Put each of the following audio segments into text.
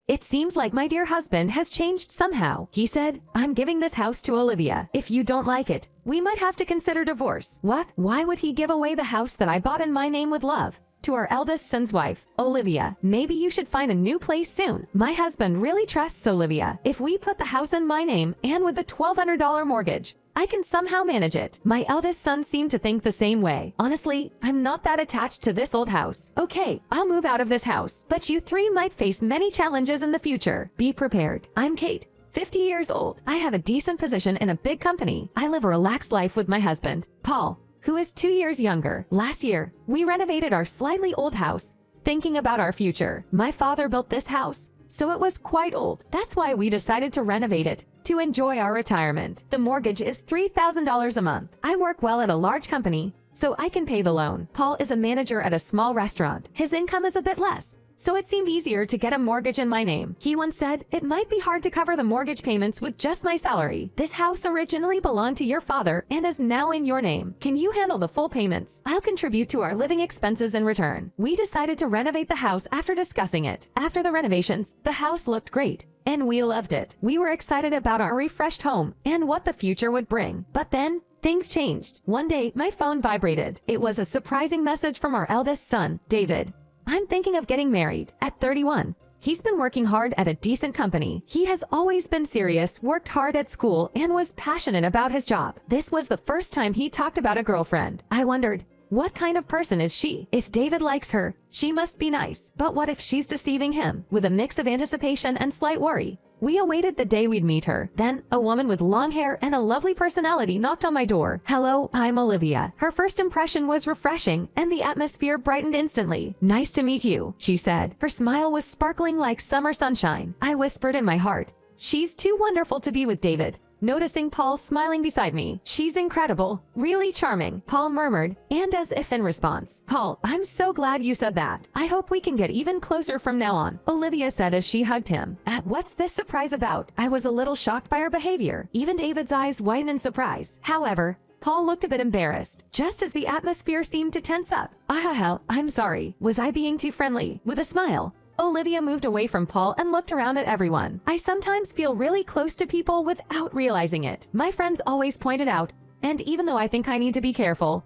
It seems like my dear husband has changed somehow. He said, I'm giving this house to Olivia. If you don't like it, we might have to consider divorce. What? Why would he give away the house that I bought in my name with love? To our eldest son's wife, Olivia, maybe you should find a new place soon. My husband really trusts Olivia. If we put the house in my name and with the $1,200 mortgage, I can somehow manage it. My eldest son seemed to think the same way. Honestly, I'm not that attached to this old house. Okay, I'll move out of this house, but you three might face many challenges in the future. Be prepared. I'm Kate, 50 years old. I have a decent position in a big company. I live a relaxed life with my husband, Paul, who is 2 years younger. Last year, we renovated our slightly old house, thinking about our future. My father built this house, so it was quite old. That's why we decided to renovate it to enjoy our retirement. The mortgage is $3,000 a month. I work well at a large company, so I can pay the loan. Paul is a manager at a small restaurant. His income is a bit less, so it seemed easier to get a mortgage in my name. He once said, it might be hard to cover the mortgage payments with just my salary. This house originally belonged to your father and is now in your name. Can you handle the full payments? I'll contribute to our living expenses in return. We decided to renovate the house after discussing it. After the renovations, the house looked great, and we loved it. We were excited about our refreshed home and what the future would bring. But then, things changed. One day, my phone vibrated. It was a surprising message from our eldest son, David. I'm thinking of getting married. At 31, he's been working hard at a decent company. He has always been serious, worked hard at school, and was passionate about his job. This was the first time he talked about a girlfriend. I wondered, what kind of person is she? If David likes her, she must be nice. But what if she's deceiving him? With a mix of anticipation and slight worry, we awaited the day we'd meet her. Then, a woman with long hair and a lovely personality knocked on my door. Hello, I'm Olivia. Her first impression was refreshing, and the atmosphere brightened instantly. Nice to meet you, she said. Her smile was sparkling like summer sunshine. I whispered in my heart, she's too wonderful to be with David. Noticing Paul smiling beside me, she's incredible, really charming, Paul murmured, and as if in response, Paul, I'm so glad you said that. I hope we can get even closer from now on, Olivia said as she hugged him. What's this surprise about? I was a little shocked by her behavior. Even David's eyes widened in surprise. However, Paul looked a bit embarrassed, just as the atmosphere seemed to tense up. I'm sorry. Was I being too friendly? With a smile, Olivia moved away from Paul and looked around at everyone. I sometimes feel really close to people without realizing it. My friends always pointed out, and even though I think I need to be careful,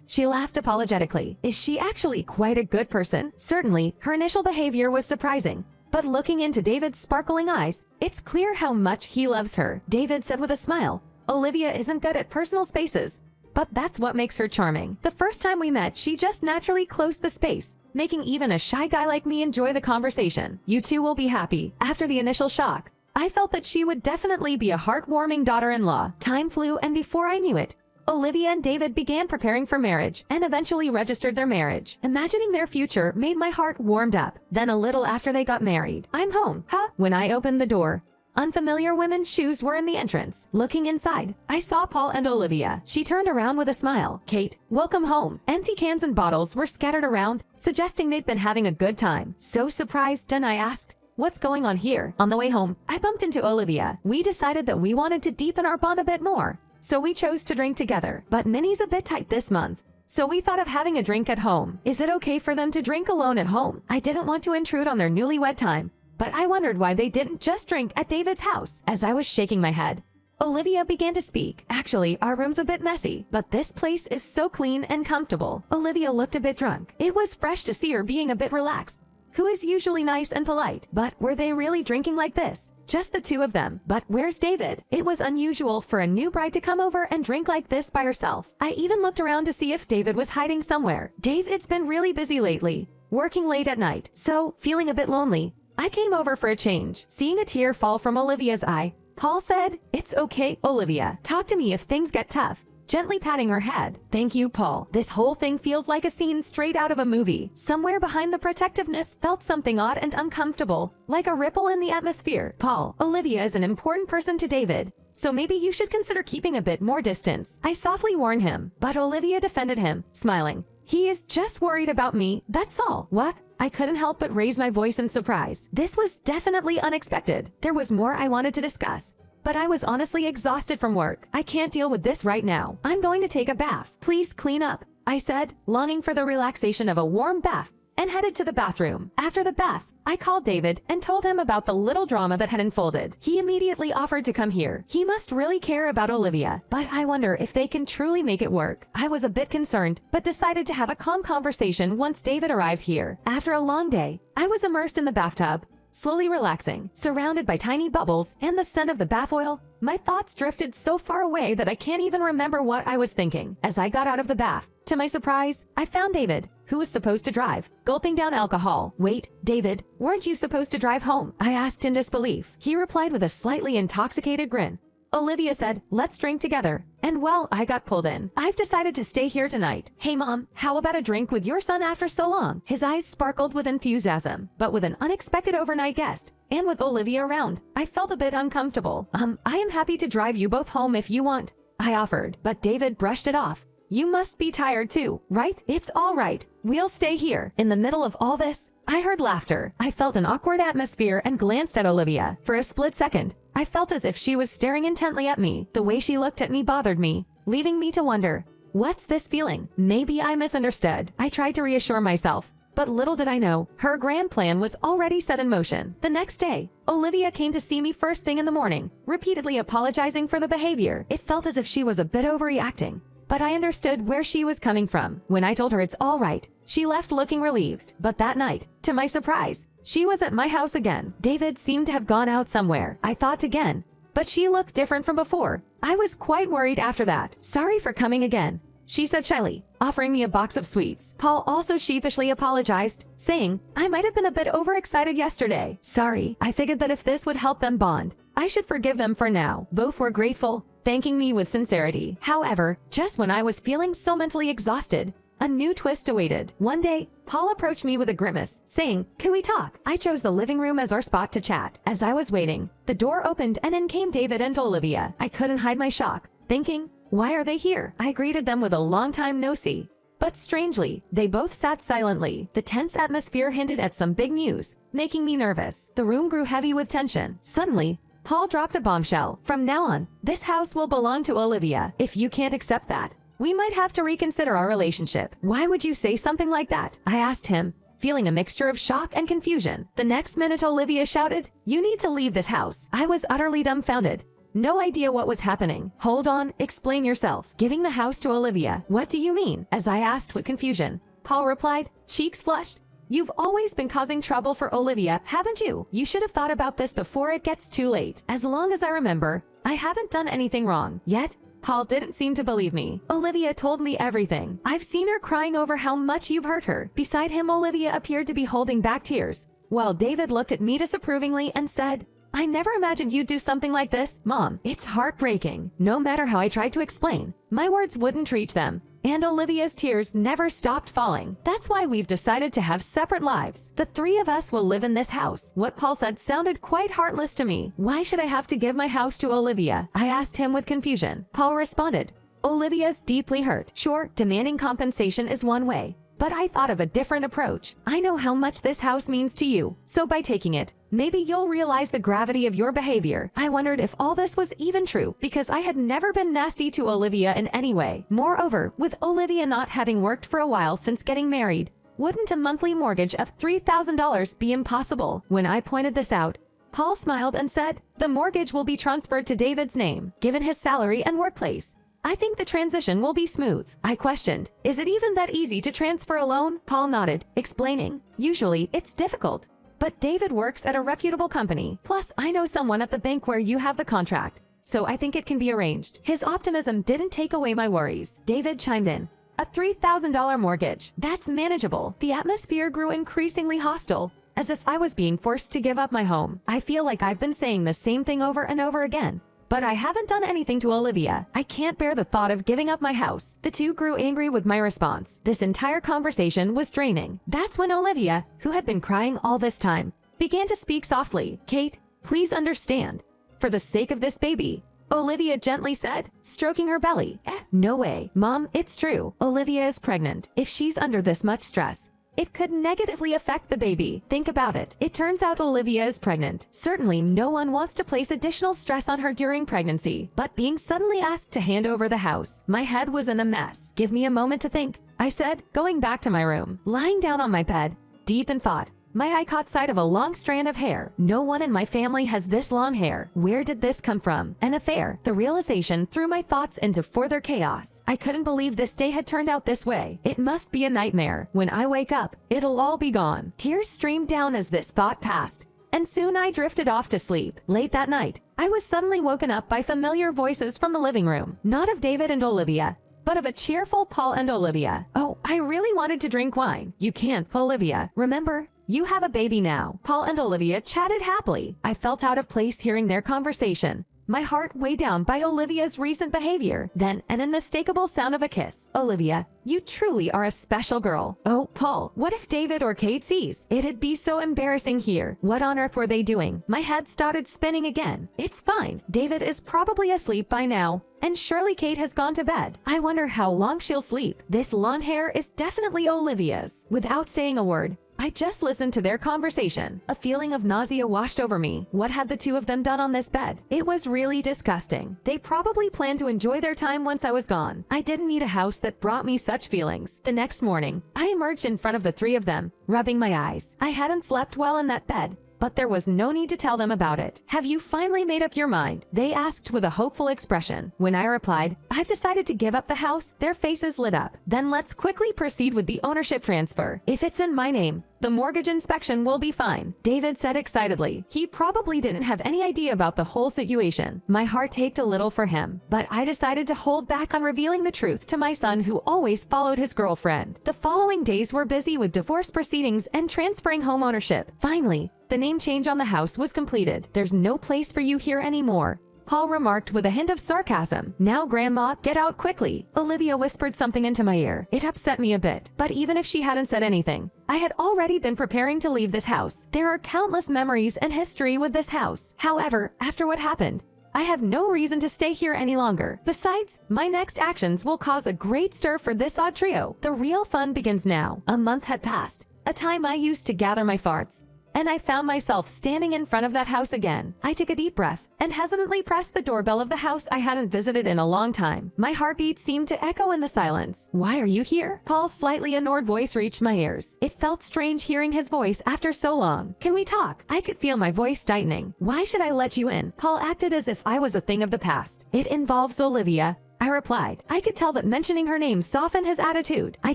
She laughed apologetically. Is she actually quite a good person? Certainly, her initial behavior was surprising. But looking into David's sparkling eyes, it's clear how much he loves her. David said with a smile, Olivia isn't good at personal spaces, but that's what makes her charming. The first time we met, she just naturally closed the space, making even a shy guy like me enjoy the conversation. You two will be happy. After the initial shock, I felt that she would definitely be a heartwarming daughter-in-law. Time flew, and before I knew it, Olivia and David began preparing for marriage and eventually registered their marriage. Imagining their future made my heart warmed up. Then a little after they got married, I'm home. When I opened the door, unfamiliar women's shoes were in the entrance. Looking inside, I saw Paul and Olivia. She turned around with a smile. Kate, welcome home. Empty cans and bottles were scattered around, suggesting they'd been having a good time. So surprised, and I asked, what's going on here? On the way home, I bumped into Olivia. We decided that we wanted to deepen our bond a bit more, so we chose to drink together. But Minnie's a bit tight this month, so we thought of having a drink at home. Is it okay for them to drink alone at home? I didn't want to intrude on their newlywed time, but I wondered why they didn't just drink at David's house. As I was shaking my head, Olivia began to speak. Actually, our room's a bit messy, but this place is so clean and comfortable. Olivia looked a bit drunk. It was fresh to see her being a bit relaxed, who is usually nice and polite. But were they really drinking like this? Just the two of them. But where's David? It was unusual for a new bride to come over and drink like this by herself. I even looked around to see if David was hiding somewhere. David's been really busy lately, working late at night, so feeling a bit lonely, I came over for a change. Seeing a tear fall from Olivia's eye, Paul said, it's okay, Olivia. Talk to me if things get tough. Gently patting her head. Thank you, Paul. This whole thing feels like a scene straight out of a movie. Somewhere behind the protectiveness felt something odd and uncomfortable, like a ripple in the atmosphere. Paul, Olivia is an important person to David, so maybe you should consider keeping a bit more distance. I softly warned him, but Olivia defended him, smiling. He is just worried about me, that's all. What? I couldn't help but raise my voice in surprise. This was definitely unexpected. There was more I wanted to discuss, but I was honestly exhausted from work. I can't deal with this right now. I'm going to take a bath. Please clean up, I said, longing for the relaxation of a warm bath and headed to the bathroom. After the bath, I called David and told him about the little drama that had unfolded. He immediately offered to come here. He must really care about Olivia, but I wonder if they can truly make it work. I was a bit concerned, but decided to have a calm conversation once David arrived here. After a long day, I was immersed in the bathtub, slowly relaxing, surrounded by tiny bubbles and the scent of the bath oil. My thoughts drifted so far away that I can't even remember what I was thinking. As I got out of the bath, to my surprise, I found David, who was supposed to drive, gulping down alcohol. "Wait, David, weren't you supposed to drive home?" I asked in disbelief. He replied with a slightly intoxicated grin. Olivia said, "Let's drink together." And well, I got pulled in. "I've decided to stay here tonight. Hey mom, how about a drink with your son after so long?" His eyes sparkled with enthusiasm, but with an unexpected overnight guest, and with Olivia around, I felt a bit uncomfortable. I am happy to drive you both home if you want," I offered, but David brushed it off. "You must be tired too, right? It's all right. We'll stay here." In the middle of all this, I heard laughter. I felt an awkward atmosphere and glanced at Olivia. For a split second, I felt as if she was staring intently at me. The way she looked at me bothered me, leaving me to wonder, what's this feeling? Maybe I misunderstood. I tried to reassure myself, but little did I know, her grand plan was already set in motion. The next day, Olivia came to see me first thing in the morning, repeatedly apologizing for the behavior. It felt as if she was a bit overreacting, but I understood where she was coming from. When I told her it's all right, she left looking relieved. But that night, to my surprise, she was at my house again. David seemed to have gone out somewhere. I thought again, but she looked different from before. I was quite worried after that. "Sorry for coming again," she said shyly, offering me a box of sweets. Paul also sheepishly apologized, saying, "I might have been a bit overexcited yesterday." "Sorry, I figured that if this would help them bond, I should forgive them for now." Both were grateful, thanking me with sincerity. However, just when I was feeling so mentally exhausted, a new twist awaited. One day, Paul approached me with a grimace, saying, "Can we talk?" I chose the living room as our spot to chat. As I was waiting, the door opened and in came David and Olivia. I couldn't hide my shock, thinking, why are they here? I greeted them with a long time no see. But strangely, they both sat silently. The tense atmosphere hinted at some big news, making me nervous. The room grew heavy with tension. Suddenly, Paul dropped a bombshell. "From now on, this house will belong to Olivia. If you can't accept that, we might have to reconsider our relationship." "Why would you say something like that?" I asked him, feeling a mixture of shock and confusion. The next minute Olivia shouted, "You need to leave this house." I was utterly dumbfounded. No idea what was happening. "Hold on, explain yourself." "Giving the house to Olivia? What do you mean?" As I asked with confusion, Paul replied, cheeks flushed, "You've always been causing trouble for Olivia, haven't you? You should have thought about this before it gets too late. As long as I remember, I haven't done anything wrong." Yet, Paul didn't seem to believe me. "Olivia told me everything. I've seen her crying over how much you've hurt her." Beside him, Olivia appeared to be holding back tears, while David looked at me disapprovingly and said, "I never imagined you'd do something like this, Mom." It's heartbreaking. No matter how I tried to explain, my words wouldn't reach them, and Olivia's tears never stopped falling. "That's why we've decided to have separate lives. The three of us will live in this house." What Paul said sounded quite heartless to me. "Why should I have to give my house to Olivia?" I asked him with confusion. Paul responded, "Olivia's deeply hurt. Sure, demanding compensation is one way, but I thought of a different approach. I know how much this house means to you, so by taking it, maybe you'll realize the gravity of your behavior." I wondered if all this was even true, because I had never been nasty to Olivia in any way. Moreover, with Olivia not having worked for a while since getting married, wouldn't a monthly mortgage of $3,000 be impossible? When I pointed this out, Paul smiled and said, "The mortgage will be transferred to David's name, given his salary and workplace. I think the transition will be smooth." I questioned, "Is it even that easy to transfer a loan?" Paul nodded, explaining, "Usually, it's difficult. But David works at a reputable company. Plus, I know someone at the bank where you have the contract, so I think it can be arranged." His optimism didn't take away my worries. David chimed in, "A $3,000 mortgage. That's manageable." The atmosphere grew increasingly hostile, as if I was being forced to give up my home. I feel like I've been saying the same thing over and over again, but I haven't done anything to Olivia. I can't bear the thought of giving up my house. The two grew angry with my response. This entire conversation was draining. That's when Olivia, who had been crying all this time, began to speak softly. "Kate, please understand. For the sake of this baby," Olivia gently said, stroking her belly. No way. Mom, it's true. Olivia is pregnant. If she's under this much stress, it could negatively affect the baby. Think about it. It turns out Olivia is pregnant. Certainly no one wants to place additional stress on her during pregnancy, but being suddenly asked to hand over the house, my head was in a mess. "Give me a moment to think," I said, going back to my room. Lying down on my bed, deep in thought, my eye caught sight of a long strand of hair. No one in my family has this long hair. Where did this come from? An affair. The realization threw my thoughts into further chaos. I couldn't believe this day had turned out this way. It must be a nightmare. When I wake up, it'll all be gone. Tears streamed down as this thought passed, and soon I drifted off to sleep. Late that night, I was suddenly woken up by familiar voices from the living room. Not of David and Olivia, but of a cheerful Paul and Olivia. Oh, I really wanted to drink wine. You can't, Olivia. Remember? You have a baby now. Paul and Olivia chatted happily. I felt out of place hearing their conversation, my heart weighed down by Olivia's recent behavior. Then an unmistakable sound of a kiss. Olivia, you truly are a special girl. Oh, Paul, what if David or Kate sees? It'd be so embarrassing here. What on earth were they doing? My head started spinning again. It's fine. David is probably asleep by now, and surely Kate has gone to bed. I wonder how long she'll sleep. This long hair is definitely Olivia's. Without saying a word, I just listened to their conversation. A feeling of nausea washed over me. What had the two of them done on this bed? It was really disgusting. They probably planned to enjoy their time once I was gone. I didn't need a house that brought me such feelings. The next morning, I emerged in front of the three of them, rubbing my eyes. I hadn't slept well in that bed, but there was no need to tell them about it. Have you finally made up your mind? They asked with a hopeful expression. When I replied, I've decided to give up the house, their faces lit up. Then let's quickly proceed with the ownership transfer. If it's in my name, the mortgage inspection will be fine, David said excitedly. He probably didn't have any idea about the whole situation. My heart ached a little for him, but I decided to hold back on revealing the truth to my son, who always followed his girlfriend. The following days were busy with divorce proceedings and transferring home ownership. Finally, the name change on the house was completed. There's no place for you here anymore, Paul remarked with a hint of sarcasm. Now, Grandma, get out quickly. Olivia whispered something into my ear. It upset me a bit, but even if she hadn't said anything, I had already been preparing to leave this house. There are countless memories and history with this house. However, after what happened, I have no reason to stay here any longer. Besides, my next actions will cause a great stir for this odd trio. The real fun begins now. A month had passed, a time I used to gather my farts, and I found myself standing in front of that house again. I took a deep breath and hesitantly pressed the doorbell of the house I hadn't visited in a long time. My heartbeat seemed to echo in the silence. Why are you here? Paul's slightly annoyed voice reached my ears. It felt strange hearing his voice after so long. Can we talk? I could feel my voice tightening. Why should I let you in? Paul acted as if I was a thing of the past. It involves Olivia, I replied. I could tell that mentioning her name softened his attitude. I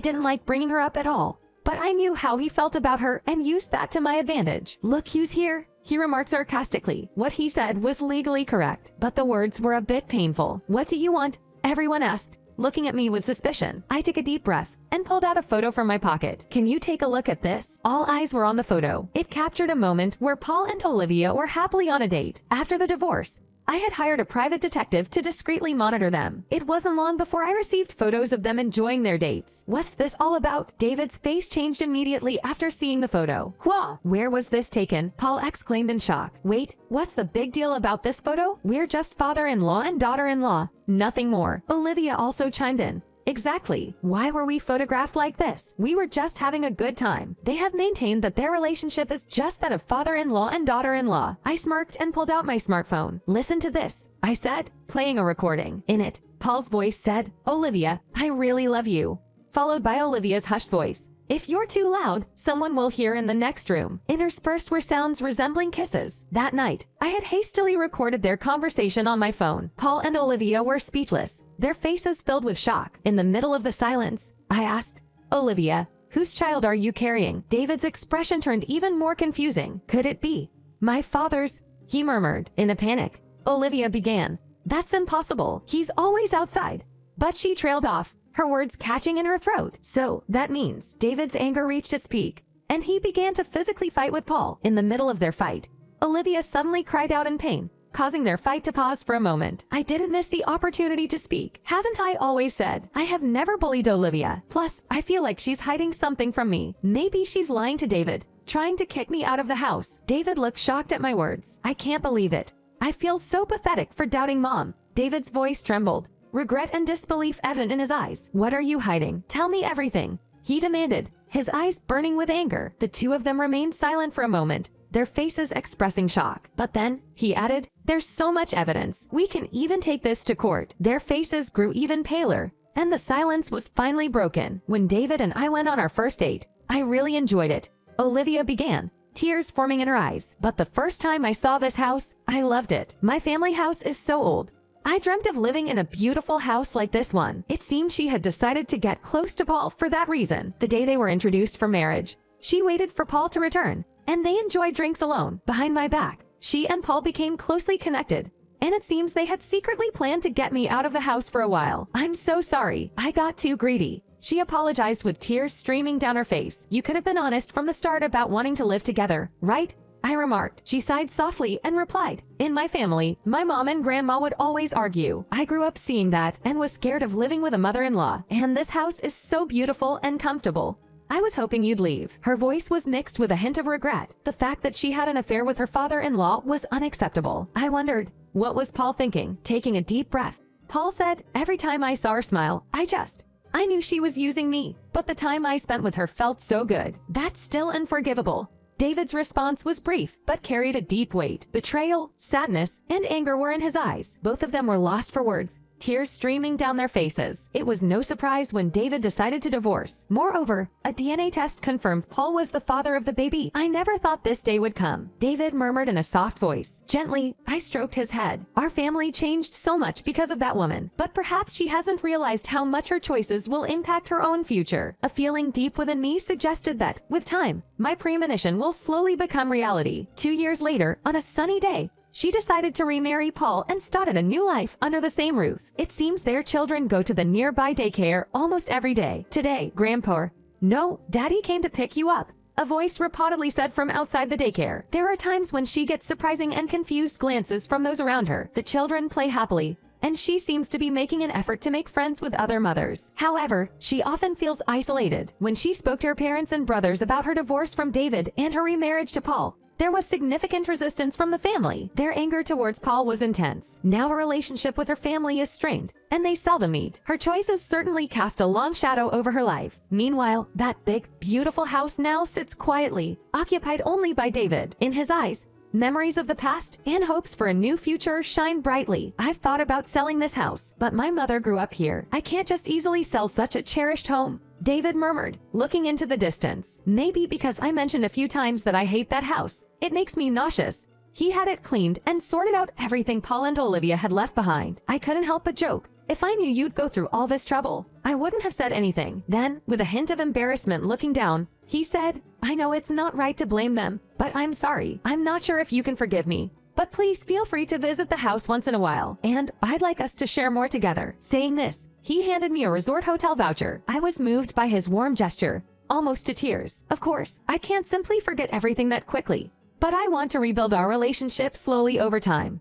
didn't like bringing her up at all, but I knew how he felt about her and used that to my advantage. Look who's here, he remarked sarcastically. What he said was legally correct, but the words were a bit painful. What do you want? Everyone asked, looking at me with suspicion. I took a deep breath and pulled out a photo from my pocket. Can you take a look at this? All eyes were on the photo. It captured a moment where Paul and Olivia were happily on a date. After the divorce, I had hired a private detective to discreetly monitor them. It wasn't long before I received photos of them enjoying their dates. What's this all about? David's face changed immediately after seeing the photo. Whoa! Where was this taken? Paul exclaimed in shock. Wait, what's the big deal about this photo? We're just father-in-law and daughter-in-law, nothing more. Olivia also chimed in. Exactly. Why were we photographed like this? We were just having a good time. They have maintained that their relationship is just that of father-in-law and daughter-in-law. I smirked and pulled out my smartphone. Listen to this, I said, playing a recording. In it, Paul's voice said, Olivia, I really love you, followed by Olivia's hushed voice. If you're too loud, someone will hear in the next room. Interspersed were sounds resembling kisses. That night, I had hastily recorded their conversation on my phone. Paul and Olivia were speechless, their faces filled with shock. In the middle of the silence, I asked, Olivia, whose child are you carrying? David's expression turned even more confusing. Could it be my father's? He murmured. In a panic, Olivia began. That's impossible. He's always outside. But she trailed off, her words catching in her throat. So, that means David's anger reached its peak, and he began to physically fight with Paul. In the middle of their fight, Olivia suddenly cried out in pain, causing their fight to pause for a moment. I didn't miss the opportunity to speak. Haven't I always said I have never bullied Olivia? Plus, I feel like she's hiding something from me. Maybe she's lying to David, trying to kick me out of the house. David looked shocked at my words. I can't believe it. I feel so pathetic for doubting Mom. David's voice trembled, regret and disbelief evident in his eyes. What are you hiding? Tell me everything, he demanded, his eyes burning with anger. The two of them remained silent for a moment, their faces expressing shock. But then, he added, there's so much evidence. We can even take this to court. Their faces grew even paler, and the silence was finally broken when David and I went on our first date. I really enjoyed it, Olivia began, tears forming in her eyes. But the first time I saw this house, I loved it. My family house is so old. I dreamt of living in a beautiful house like this one. It seemed she had decided to get close to Paul for that reason. The day they were introduced for marriage, she waited for Paul to return, and they enjoyed drinks alone. Behind my back, she and Paul became closely connected, and it seems they had secretly planned to get me out of the house for a while. I'm so sorry. I got too greedy. She apologized with tears streaming down her face. You could have been honest from the start about wanting to live together, right? I remarked. She sighed softly and replied, in my family, my mom and grandma would always argue. I grew up seeing that and was scared of living with a mother-in-law, and this house is so beautiful and comfortable. I was hoping you'd leave. Her voice was mixed with a hint of regret. The fact that she had an affair with her father-in-law was unacceptable. I wondered, what was Paul thinking? Taking a deep breath, Paul said, every time I saw her smile, I knew she was using me, but the time I spent with her felt so good. That's still unforgivable. David's response was brief, but carried a deep weight. Betrayal, sadness, and anger were in his eyes. Both of them were lost for words, tears streaming down their faces. It was no surprise when David decided to divorce. Moreover, a DNA test confirmed Paul was the father of the baby. I never thought this day would come, David murmured in a soft voice. Gently, I stroked his head. Our family changed so much because of that woman, but perhaps she hasn't realized how much her choices will impact her own future. A feeling deep within me suggested that, with time, my premonition will slowly become reality. 2 years later, on a sunny day, she decided to remarry Paul and started a new life under the same roof. It seems their children go to the nearby daycare almost every day. Today, Grandpa, no, Daddy came to pick you up, a voice reportedly said from outside the daycare. There are times when she gets surprising and confused glances from those around her. The children play happily, and she seems to be making an effort to make friends with other mothers. However, she often feels isolated. When she spoke to her parents and brothers about her divorce from David and her remarriage to Paul, there was significant resistance from the family. Their anger towards Paul was intense. Now her relationship with her family is strained, and they seldom meet. Her choices certainly cast a long shadow over her life. Meanwhile, that big, beautiful house now sits quietly, occupied only by David. In his eyes, memories of the past and hopes for a new future shine brightly. I've thought about selling this house, but my mother grew up here. I can't just easily sell such a cherished home, David murmured, looking into the distance. Maybe because I mentioned a few times that I hate that house, it makes me nauseous. He had it cleaned and sorted out everything Paul and Olivia had left behind. I couldn't help but joke. If I knew you'd go through all this trouble, I wouldn't have said anything. Then, with a hint of embarrassment looking down, he said, I know it's not right to blame them, but I'm sorry. I'm not sure if you can forgive me, but please feel free to visit the house once in a while, and I'd like us to share more together. Saying this, he handed me a resort hotel voucher. I was moved by his warm gesture, almost to tears. Of course, I can't simply forget everything that quickly, but I want to rebuild our relationship slowly over time.